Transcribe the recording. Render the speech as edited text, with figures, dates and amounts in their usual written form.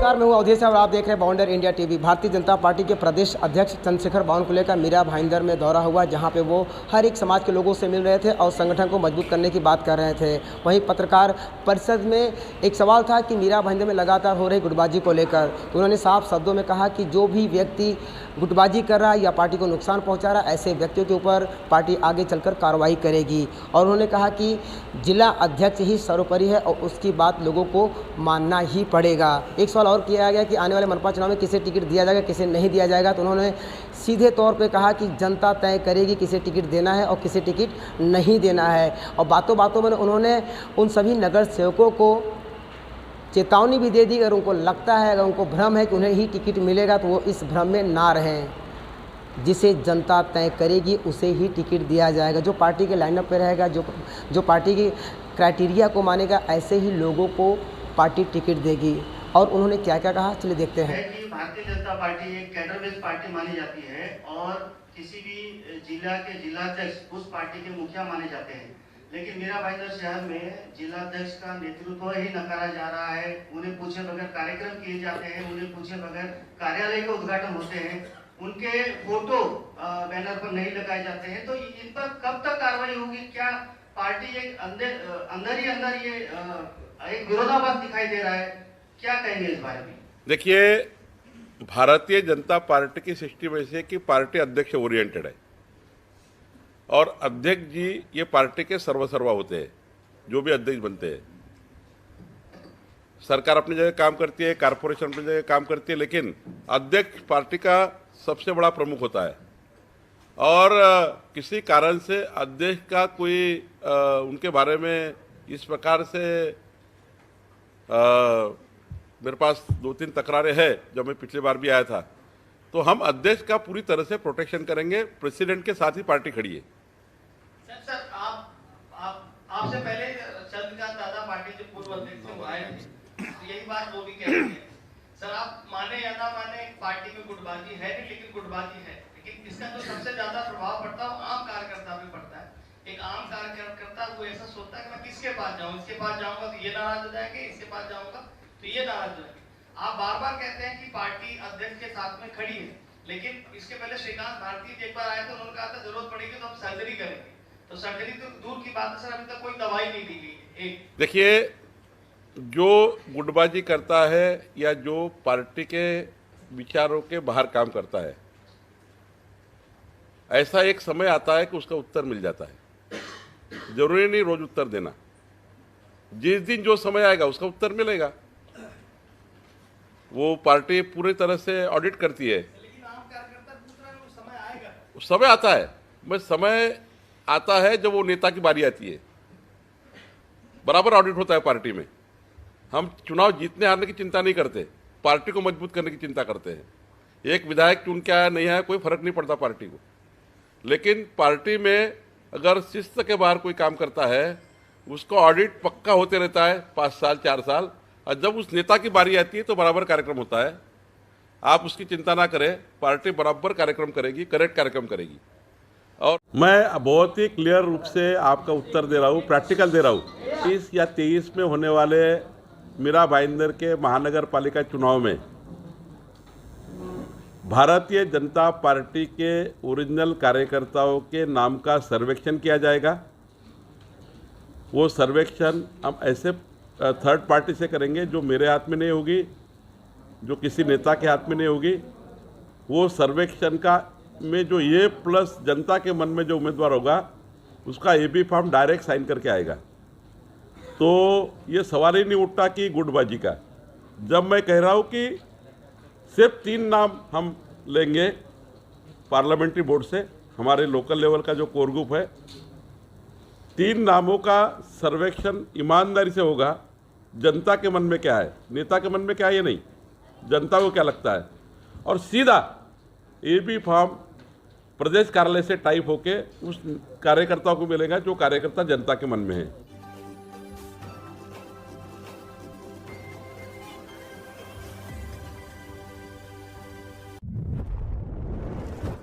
नमस्कार, मैं हूं अवधेश और आप देख रहे हैं बाउंडर India TV. Bharatiya Janata party के प्रदेश अध्यक्ष चंद्रशेखर बावनकुले का मीरा भाईंदर में दौरा हुआ, जहां पे वो हर एक समाज के लोगों से मिल रहे थे और संगठन को मजबूत करने की बात कर रहे थे। वहीं पत्रकार परिषद में एक सवाल था कि मीरा भाईंदर में लगातार हो रही गुटबाजी को लेकर, तो उन्होंने साफ शब्दों में कहा कि जो भी व्यक्ति गुटबाजी कर रहा है या पार्टी को नुकसान पहुँचा रहा है, ऐसे व्यक्तियों के ऊपर पार्टी आगे चलकर कार्रवाई करेगी। और उन्होंने कहा कि जिला अध्यक्ष ही सर्वोपरि है और उसकी बात लोगों को मानना ही पड़ेगा। एक सवाल और किया गया कि आने वाले मनपा चुनाव में किसे टिकट दिया जाएगा, किसे नहीं दिया जाएगा, तो उन्होंने सीधे तौर पे कहा कि जनता तय करेगी किसे टिकट देना है और किसे टिकट नहीं देना है। और बातों बातों में उन्होंने उन सभी नगर सेवकों को चेतावनी भी दे दी, अगर उनको लगता है, अगर उनको भ्रम है कि उन्हें ही टिकट मिलेगा तो वो इस भ्रम में ना रहें। जिसे जनता तय करेगी उसे ही टिकट दिया जाएगा। जो पार्टी के लाइनअप पे रहेगा, जो पार्टी की क्राइटेरिया को मानेगा, ऐसे ही लोगों को पार्टी टिकट देगी। और उन्होंने क्या क्या कहा, चलिए देखते हैं। कि भारतीय जनता पार्टी एक कैडर बेस्ड पार्टी मानी जाती है और किसी भी जिला के जिलाध्यक्ष उस पार्टी के मुखिया माने जाते हैं। लेकिन मीरा भाईंदर शहर में जिलाध्यक्ष का नेतृत्व ही नकारा जा रहा है। उन्हें पूछे बगैर कार्यक्रम किए जाते हैं, उन्हें पूछे बगैर कार्यालय के उद्घाटन होते हैं, उनके फोटो बैनर पर नहीं लगाए जाते हैं। तो इन पर कब तक कार्रवाई होगी? क्या पार्टी एक अंदर ही ये एक विरोधाभास दिखाई दे रहा है? क्या कहेंगे इस बारे में? देखिए, भारतीय जनता पार्टी की सृष्टि वैसे कि पार्टी अध्यक्ष ओरिएंटेड है और अध्यक्ष जी ये पार्टी के सर्वसर्वा होते हैं। जो भी अध्यक्ष बनते हैं, सरकार अपनी जगह काम करती है, कारपोरेशन अपनी जगह काम करती है, लेकिन अध्यक्ष पार्टी का सबसे बड़ा प्रमुख होता है। और किसी कारण से अध्यक्ष का कोई उनके बारे में इस प्रकार से मेरे पास 2-3 तकरारें हैं, जब मैं पिछली बार भी आया था, तो हम अध्यक्ष का पूरी तरह से प्रोटेक्शन करेंगे। प्रेसिडेंट के साथ ही पार्टी खड़ी है। सर आपसे पहले चंद्रकांत दादा पार्टी के पूर्व अध्यक्ष से आए थे, यही बात वो भी कह रहे हैं। सर, आप माने या ना माने, पार्टी में गुटबाजी है नहीं, लेकिन गुटबाजी है। लेकिन इसका जो सबसे ज्यादा प्रभाव पड़ता है वो आम कार्यकर्ता पे पड़ता है। एक आम कार्यकर्ता वो ऐसा सोचता है कि मैं किसके पास जाऊं, इसके पास जाऊंगा तो ये नाराज हो जाएंगे, इसके पास जाऊंगा तो ये नाराज हो जाएंगे। आप बार बार कहते हैं कि पार्टी अध्यक्ष के साथ में खड़ी है, लेकिन इसके पहले श्रीकांत भारती जी एक बार आए थे, उन्होंने कहा था जरूरत पड़ेगी तो हम सर्जरी करेंगे। तो सर्जरी तो दूर की बात है सर, अभी तक कोई दवाई नहीं दी गई। एक देखिए, जो गुटबाजी करता है या जो पार्टी के विचारों के बाहर काम करता है, ऐसा एक समय आता है कि उसका उत्तर मिल जाता है। जरूरी नहीं रोज उत्तर देना, जिस दिन जो समय आएगा उसका उत्तर मिलेगा। वो पार्टी पूरी तरह से ऑडिट करती है। लेकिन आम कार्यकर्ता दूसरा वो समय आएगा, समय आता है, मैं समय आता है जब वो नेता की बारी आती है। बराबर ऑडिट होता है पार्टी में। हम चुनाव जीतने हारने की चिंता नहीं करते, पार्टी को मजबूत करने की चिंता करते हैं। एक विधायक चुन के आया नहीं आया कोई फर्क नहीं पड़ता पार्टी को, लेकिन पार्टी में अगर शिस्त के बाहर कोई काम करता है उसका ऑडिट पक्का होते रहता है 5 साल 4 साल, और जब उस नेता की बारी आती है तो बराबर कार्यक्रम होता है। आप उसकी चिंता ना करें, पार्टी बराबर कार्यक्रम करेगी, करेक्ट कार्यक्रम करेगी। और मैं बहुत ही क्लियर रूप से आपका उत्तर दे रहा हूँ, प्रैक्टिकल दे रहा हूँ। 30 या 23 में होने वाले मीरा भाईंदर के महानगर पालिका चुनाव में भारतीय जनता पार्टी के ओरिजिनल कार्यकर्ताओं के नाम का सर्वेक्षण किया जाएगा। वो सर्वेक्षण हम ऐसे थर्ड पार्टी से करेंगे जो मेरे हाथ में नहीं होगी, जो किसी नेता के हाथ में नहीं होगी। वो सर्वेक्षण का में जो ये प्लस जनता के मन में जो उम्मीदवार होगा उसका AB फॉर्म डायरेक्ट साइन करके आएगा। तो ये सवाल ही नहीं उठता कि गुटबाजी का। जब मैं कह रहा हूँ कि सिर्फ 3 नाम हम लेंगे पार्लियामेंट्री बोर्ड से, हमारे लोकल लेवल का जो कोर ग्रुप है, 3 नामों का सर्वेक्षण ईमानदारी से होगा। जनता के मन में क्या है, नेता के मन में क्या है ये नहीं, जनता को क्या लगता है, और सीधा AB फॉर्म प्रदेश कार्यालय से टाइप होके उस कार्यकर्ताओं को मिलेगा जो कार्यकर्ता जनता के मन में है।